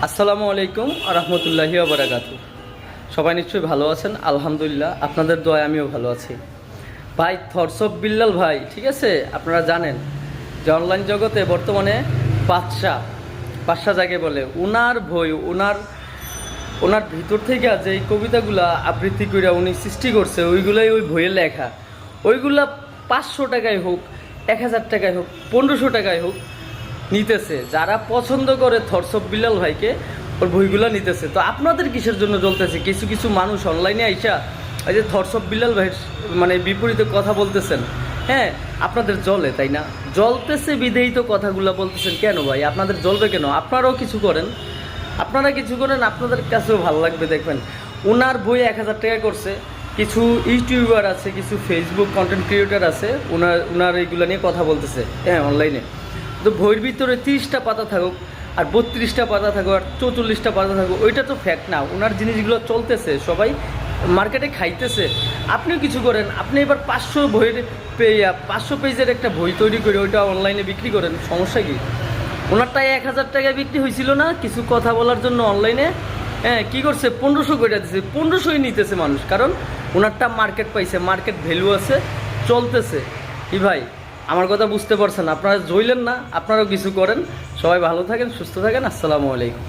আসসালামু আলাইকুম রহমতুল্লাহি ওয়া বারাকাতুহু। সবাই নিশ্চয়ই ভালো আছেন? আলহামদুলিল্লাহ, আপনাদের দোয়ায় আমিও ভালো আছি। ভাই থটস অফ বিল্লাল ভাই, ঠিক আছে, আপনারা জানেন যে অনলাইন জগতে বর্তমানে বাদশা যাকে বলে, ওনার বই, ওনার ভিতর থেকে যে এই কবিতাগুলা আবৃত্তি করে উনি সৃষ্টি করছে, ওইগুলাই ওই বইয়ে লেখা। ওইগুলা 500 টাকায় হোক, 1000 টাকায় হোক, 1500 টাকায় হোক নিতেছে। যারা পছন্দ করে থটস অফ বিল্লাল ভাইকে, ওর বইগুলো নিতেছে। তো আপনাদের কিসের জন্য জ্বলতেছে? কিছু কিছু মানুষ অনলাইনে আইসা এই যে থটস অফ বিল্লাল ভাইয়ের মানে বিপরীতে কথা বলতেছেন। হ্যাঁ, আপনাদের জ্বলে, তাই না? জ্বলতেছে বিধেই তো কথাগুলো বলতেছেন। কেন ভাই আপনাদের জ্বলবে কেন? আপনারাও কিছু করেন, আপনাদের কাছেও ভালো লাগবে। দেখবেন ওনার বই 1000 টাকা করছে। কিছু ইউটিউবার আছে, কিছু ফেসবুক কন্টেন্ট ক্রিয়েটার আছে, ওনার এইগুলো নিয়ে কথা বলতেছে, হ্যাঁ, অনলাইনে। তো বইয়ের ভিতরে 30টা পাতা থাকুক, আর 32টা পাতা থাকুক, আর 44টা পাতা থাকুক, ওইটা তো ফ্যাক্ট না। ওনার জিনিসগুলো চলতেছে, সবাই মার্কেটে খাইতেছে। আপনিও কিছু করেন, আপনি এবার 500 পেজের একটা বই তৈরি করে ওইটা অনলাইনে বিক্রি করেন, সমস্যা কি? ওনারটাই 1000 টাকায় বিক্রি হয়েছিল না কিছু কথা বলার জন্য অনলাইনে? হ্যাঁ, কী করছে? 1500 করে দিচ্ছে। 1500ই নিতেছে মানুষ, কারণ ওনারটা মার্কেট পাইছে, মার্কেট ভ্যালু আছে, চলতেছে। কি ভাই, আমার কথা বুঝতে পারছেন? আপনারা জ্বললেন না, আপনারাও কিছু করেন। সবাই ভালো থাকেন, সুস্থ থাকেন। আসসালামু আলাইকুম।